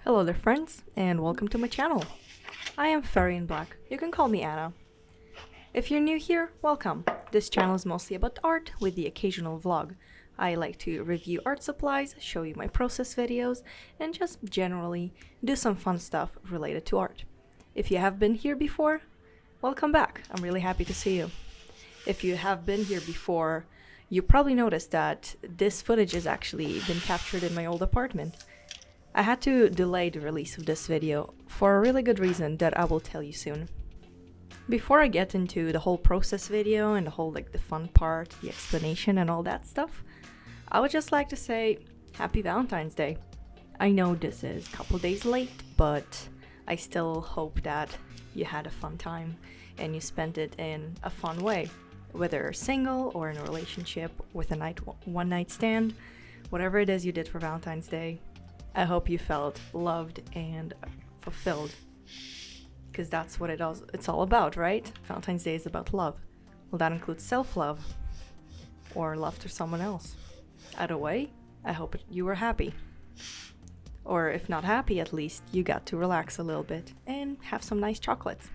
Hello there friends, and welcome to my channel. I am Fairy in Black, you can call me Anna. If you're new here, welcome. This channel is mostly about art with the occasional vlog. I like to review art supplies, show you my process videos, and just generally do some fun stuff related to art. If you have been here before, welcome back, I'm really happy to see you. If you have been here before, you probably noticed that this footage has actually been captured in my old apartment. I had to delay the release of this video for a really good reason that I will tell you soon. Before I get into the whole process video and the whole the fun part, the explanation and all that stuff, I would just like to say Happy Valentine's Day. I know this is a couple days late, but I still hope that you had a fun time and you spent it in a fun way. Whether single or in a relationship with a one night stand, whatever it is you did for Valentine's Day, I hope you felt loved and fulfilled. Because that's what it's all about, right? Valentine's Day is about love. Well, that includes self-love or love to someone else. Either way, I hope you were happy. Or if not happy, at least you got to relax a little bit and have some nice chocolates.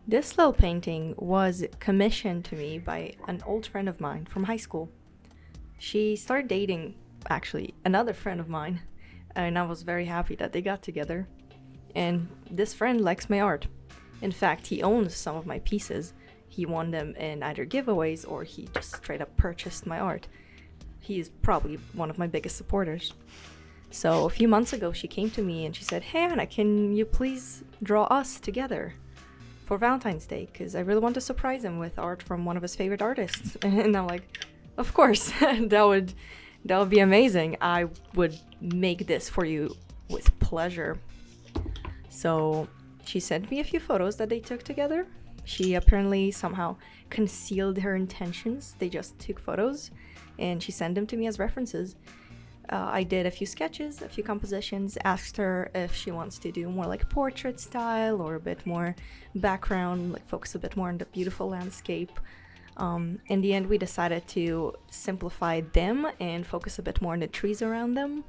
This little painting was commissioned to me by an old friend of mine from high school. She started dating, actually, another friend of mine, and I was very happy that they got together. And this friend likes my art. In fact, he owns some of my pieces. He won them in either giveaways or he just straight up purchased my art. He is probably one of my biggest supporters. So a few months ago, she came to me and she said, "Hey Anna, can you please draw us together for Valentine's Day? Because I really want to surprise him with art from one of his favorite artists." And I'm like, of course, that would be amazing. I would make this for you with pleasure. So she sent me a few photos that they took together. She apparently somehow concealed her intentions. They just took photos and she sent them to me as references. I did a few sketches, a few compositions, asked her if she wants to do more like portrait style or a bit more background, like focus a bit more on the beautiful landscape. In the end, we decided to simplify them and focus a bit more on the trees around them.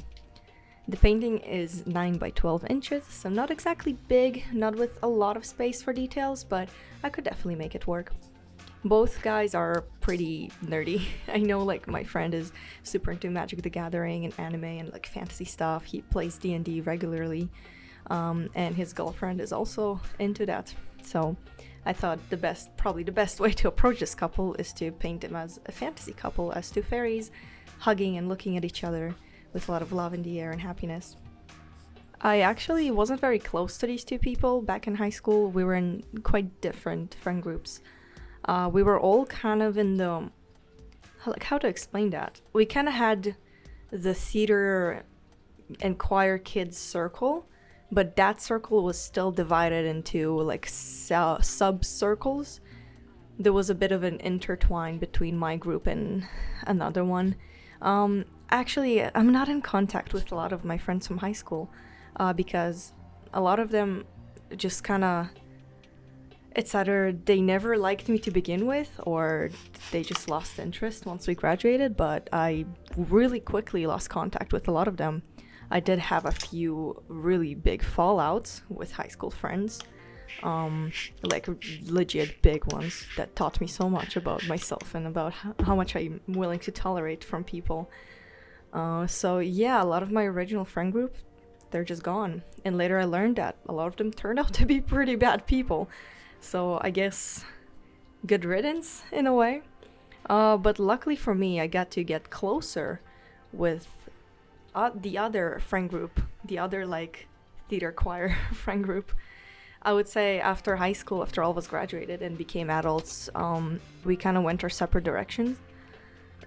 The painting is 9 by 12 inches, so not exactly big, not with a lot of space for details, but I could definitely make it work. Both guys are pretty nerdy. I know my friend is super into Magic the Gathering and anime and fantasy stuff. He plays D&D regularly, and his girlfriend is also into that. So I thought probably the best way to approach this couple is to paint them as a fantasy couple, as two fairies hugging and looking at each other with a lot of love in the air and happiness. I actually wasn't very close to these two people back in high school. We were in quite different friend groups. We were all kind of in the, how to explain that? We kind of had the theater and choir kids circle, but that circle was still divided into sub-circles. There was a bit of an intertwine between my group and another one. Actually, I'm not in contact with a lot of my friends from high school because a lot of them just kind of, it's either they never liked me to begin with or they just lost interest once we graduated, but I really quickly lost contact with a lot of them. I did have a few really big fallouts with high school friends, legit big ones that taught me so much about myself and about how much I'm willing to tolerate from people. So yeah, a lot of my original friend group, they're just gone. And later I learned that a lot of them turned out to be pretty bad people. So I guess good riddance in a way. But luckily for me, I got to get closer with the other friend group, the other theater choir friend group. I would say after high school, after all of us graduated and became adults, we kind of went our separate directions.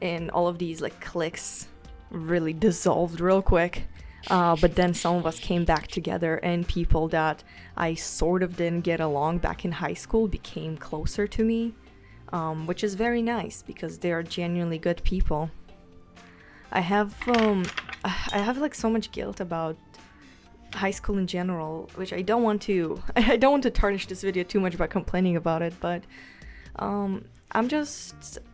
And all of these cliques really dissolved real quick. But then some of us came back together, and people that I sort of didn't get along back in high school became closer to me, which is very nice because they are genuinely good people. I have so much guilt about high school in general, which I don't want to tarnish this video too much by complaining about it, but I'm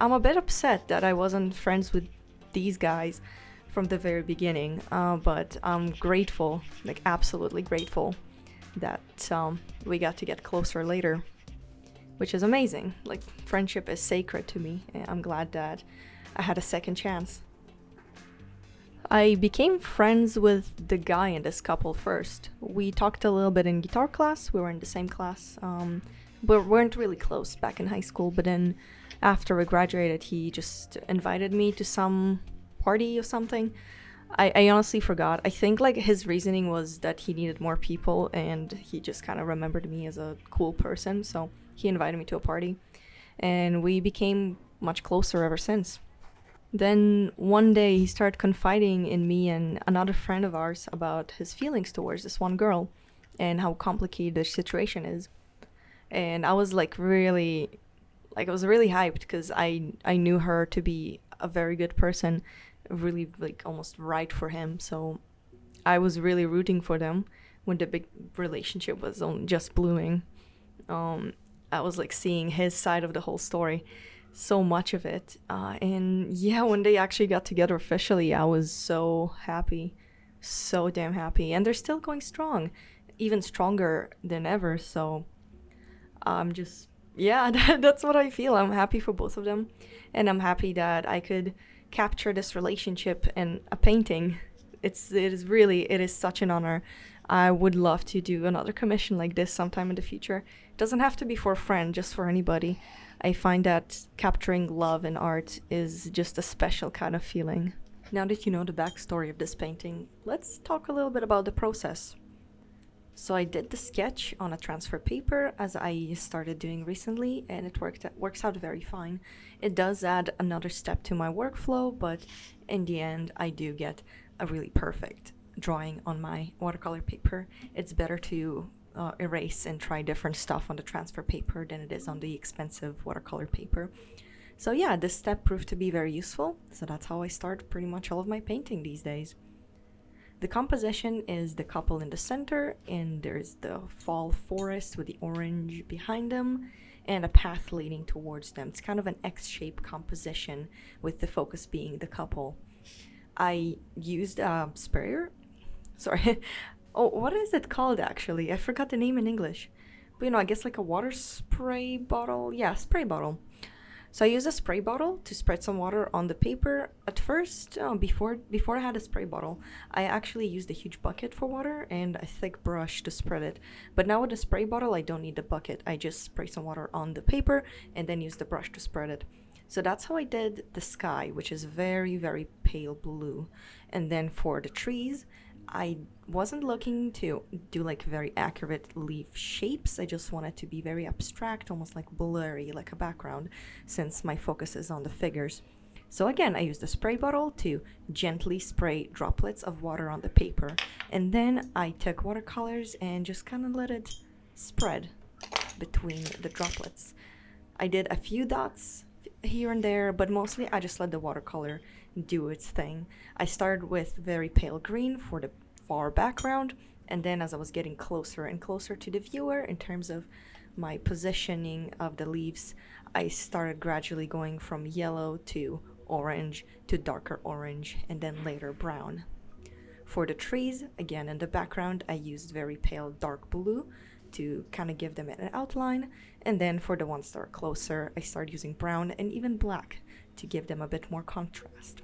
a bit upset that I wasn't friends with these guys from the very beginning, but I'm grateful, like absolutely grateful, that we got to get closer later, which is amazing. Like, friendship is sacred to me, and I'm glad that I had a second chance. I became friends with the guy in this couple first. We talked a little bit in guitar class. We were in the same class. We weren't really close back in high school, but then after we graduated, he just invited me to some party or something. I honestly forgot. I think like his reasoning was that he needed more people and he just kind of remembered me as a cool person. So he invited me to a party and we became much closer ever since. Then one day he started confiding in me and another friend of ours about his feelings towards this one girl and how complicated the situation is. And I was like really, like I was really hyped because I knew her to be a very good person, really like almost right for him. So I was really rooting for them when the big relationship was on just blooming. I was like seeing his side of the whole story, so much of it. And yeah, when they actually got together officially, I was so happy, so damn happy. And they're still going strong, even stronger than ever. So I'm just, yeah, that's what I feel. I'm happy for both of them. And I'm happy that I could capture this relationship in a painting. It is such an honor. I would love to do another commission like this sometime in the future. It doesn't have to be for a friend, just for anybody. I find that capturing love in art is just a special kind of feeling. Now that you know the backstory of this painting, let's talk a little bit about the process. So I did the sketch on a transfer paper as I started doing recently, and it works out very fine. It does add another step to my workflow, but in the end I do get a really perfect drawing on my watercolor paper. It's better to erase and try different stuff on the transfer paper than it is on the expensive watercolor paper. So yeah, this step proved to be very useful, so that's how I start pretty much all of my painting these days. The composition is the couple in the center, and there's the fall forest with the orange behind them, and a path leading towards them. It's kind of an X-shaped composition, with the focus being the couple. I used a sprayer. Sorry. Oh, what is it called actually? I forgot the name in English. But I guess like a water spray bottle. Yeah, spray bottle. So I used a spray bottle to spread some water on the paper. At first, before I had a spray bottle, I actually used a huge bucket for water and a thick brush to spread it. But now with the spray bottle, I don't need the bucket. I just spray some water on the paper and then use the brush to spread it. So that's how I did the sky, which is very, very pale blue. And then for the trees, I wasn't looking to do like very accurate leaf shapes. I just wanted to be very abstract, almost like blurry, like a background, since my focus is on the figures. So again, I used a spray bottle to gently spray droplets of water on the paper. And then I took watercolors and just kind of let it spread between the droplets. I did a few dots here and there, but mostly I just let the watercolor do its thing. I started with very pale green for the far background, and then as I was getting closer and closer to the viewer in terms of my positioning of the leaves, I started gradually going from yellow to orange to darker orange and then later brown. For the trees, again in the background, I used very pale dark blue to kind of give them an outline, and then for the ones that are closer, I started using brown and even black to give them a bit more contrast.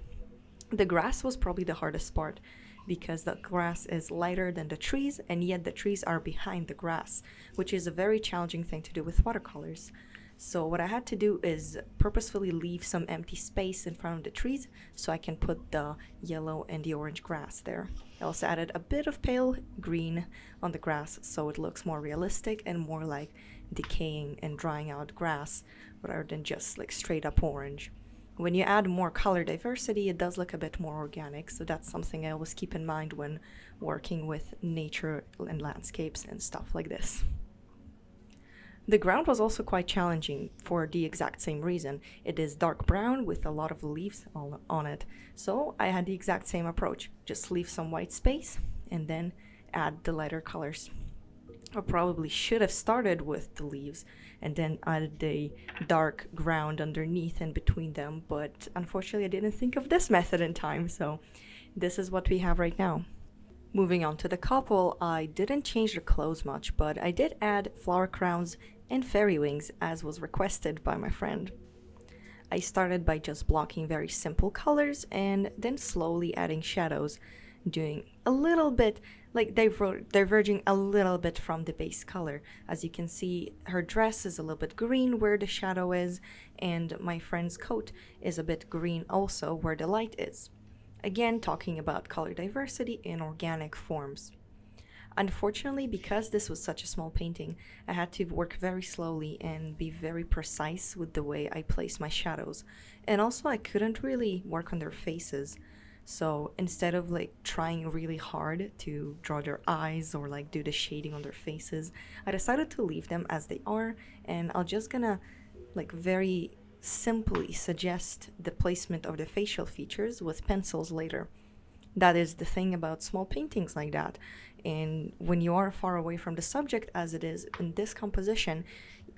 The grass was probably the hardest part because the grass is lighter than the trees, and yet the trees are behind the grass, which is a very challenging thing to do with watercolors. So what I had to do is purposefully leave some empty space in front of the trees so I can put the yellow and the orange grass there. I also added a bit of pale green on the grass so it looks more realistic and more like decaying and drying out grass rather than just like straight up orange. When you add more color diversity, it does look a bit more organic, so that's something I always keep in mind when working with nature and landscapes and stuff like this. The ground was also quite challenging for the exact same reason. It is dark brown with a lot of leaves on it. So I had the exact same approach. Just leave some white space and then add the lighter colors. I probably should have started with the leaves and then added the dark ground underneath and between them, but unfortunately I didn't think of this method in time, so this is what we have right now. Moving on to the couple, I didn't change their clothes much, but I did add flower crowns and fairy wings as was requested by my friend. I started by just blocking very simple colors and then slowly adding shadows, doing a little bit, like diverging a little bit from the base color. As you can see, her dress is a little bit green where the shadow is, and my friend's coat is a bit green also where the light is. Again, talking about color diversity in organic forms. Unfortunately, because this was such a small painting, I had to work very slowly and be very precise with the way I placed my shadows. And also, I couldn't really work on their faces. So instead of like trying really hard to draw their eyes or like do the shading on their faces, I decided to leave them as they are, and I'll just gonna like very simply suggest the placement of the facial features with pencils later. That is the thing about small paintings like that. And when you are far away from the subject, as it is in this composition,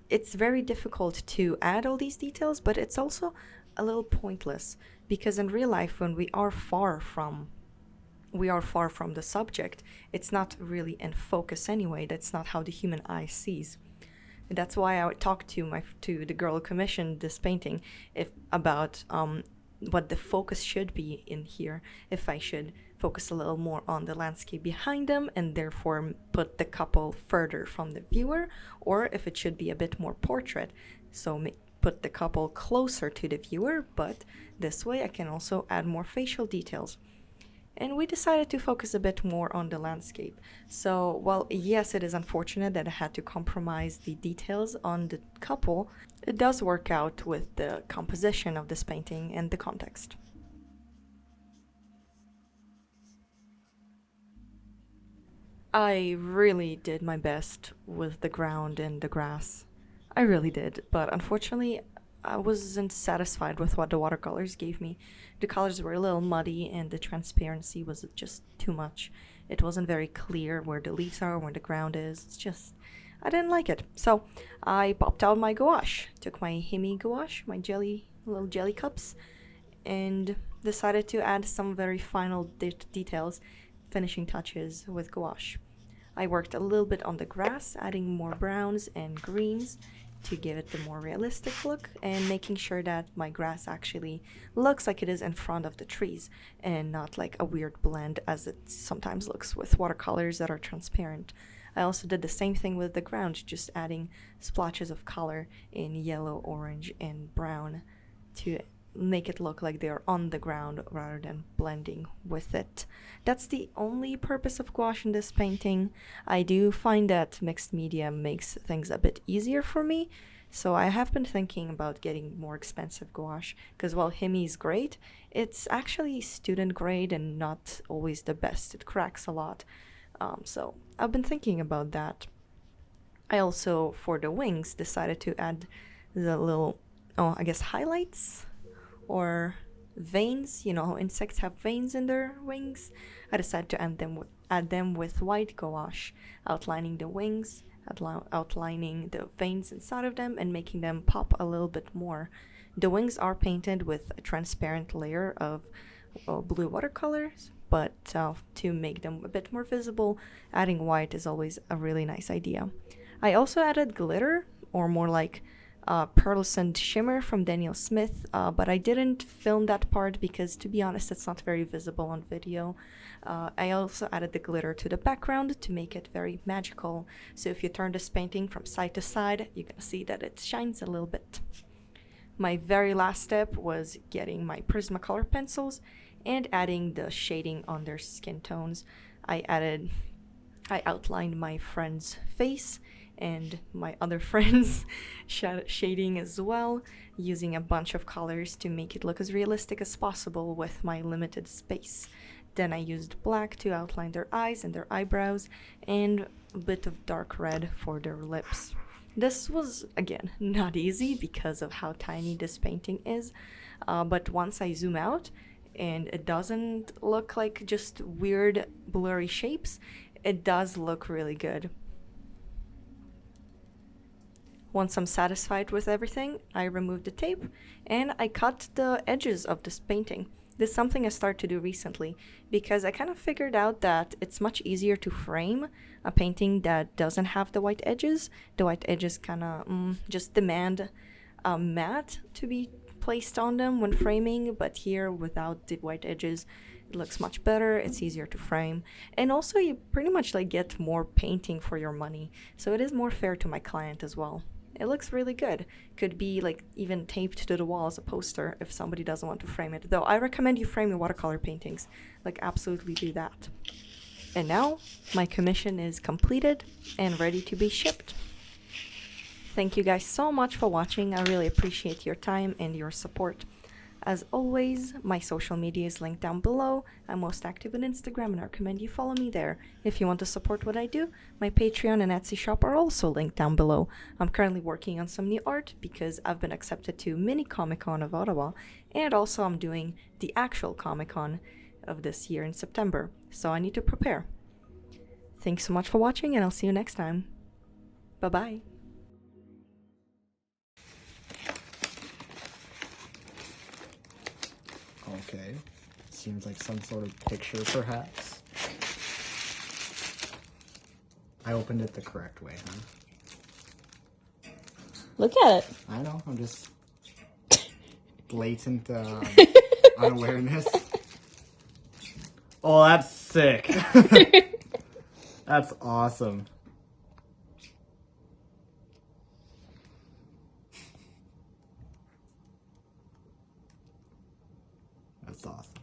it's very difficult to add all these details, but it's also a little pointless because in real life, when we are far from the subject, it's not really in focus anyway. That's not how the human eye sees. And that's why I would talk to the girl who commissioned this painting if about what the focus should be in here. If I should focus a little more on the landscape behind them and therefore put the couple further from the viewer, or if it should be a bit more portrait, so put the couple closer to the viewer, but this way I can also add more facial details. And we decided to focus a bit more on the landscape. So, well, yes, it is unfortunate that I had to compromise the details on the couple. It does work out with the composition of this painting and the context. I really did my best with the ground and the grass. I really did, but unfortunately, I wasn't satisfied with what the watercolors gave me. The colors were a little muddy and the transparency was just too much. It wasn't very clear where the leaves are, where the ground is. It's just, I didn't like it. So I popped out my gouache, took my Himi gouache, my little jelly cups, and decided to add some very final details, finishing touches with gouache. I worked a little bit on the grass, adding more browns and greens to give it the more realistic look and making sure that my grass actually looks like it is in front of the trees and not like a weird blend as it sometimes looks with watercolors that are transparent. I also did the same thing with the ground, just adding splotches of color in yellow, orange, and brown to make it look like they're on the ground rather than blending with it. That's the only purpose of gouache in this painting. I do find that mixed media makes things a bit easier for me, so I have been thinking about getting more expensive gouache because while Himi is great, it's actually student grade and not always the best. It cracks a lot. So I've been thinking about that. I also, for the wings, decided to add the little, I guess highlights or veins. You know how insects have veins in their wings? I decided to add them with white gouache, outlining the wings, outlining the veins inside of them, and making them pop a little bit more. The wings are painted with a transparent layer of blue watercolors, but to make them a bit more visible, adding white is always a really nice idea. I also added glitter, or more like pearlescent shimmer from Daniel Smith, but I didn't film that part because, to be honest, it's not very visible on video. I also added the glitter to the background to make it very magical, so if you turn this painting from side to side, you can see that it shines a little bit. My very last step was getting my Prismacolor pencils and adding the shading on their skin tones. I outlined my friend's face and my other friends shading as well, using a bunch of colors to make it look as realistic as possible with my limited space. Then I used black to outline their eyes and their eyebrows, and a bit of dark red for their lips. This was, again, not easy because of how tiny this painting is, but once I zoom out and it doesn't look like just weird blurry shapes, it does look really good. Once I'm satisfied with everything, I remove the tape and I cut the edges of this painting. This is something I started to do recently because I kind of figured out that it's much easier to frame a painting that doesn't have the white edges. The white edges kind of just demand a matte to be placed on them when framing, but here without the white edges, it looks much better. It's easier to frame, and also you pretty much like get more painting for your money, so it is more fair to my client as well. It looks really good. Could be like even taped to the wall as a poster if somebody doesn't want to frame it. Though I recommend you frame your watercolor paintings. Like absolutely do that. And now my commission is completed and ready to be shipped. Thank you guys so much for watching. I really appreciate your time and your support. As always, my social media is linked down below. I'm most active on Instagram and I recommend you follow me there. If you want to support what I do, my Patreon and Etsy shop are also linked down below. I'm currently working on some new art because I've been accepted to Mini Comic-Con of Ottawa, and also I'm doing the actual Comic-Con of this year in September, so I need to prepare. Thanks so much for watching and I'll see you next time. Bye-bye. Okay, seems like some sort of picture, perhaps. I opened it the correct way, huh? Look at it. I know, I'm just blatant unawareness. Oh, that's sick. That's awesome. That's awesome.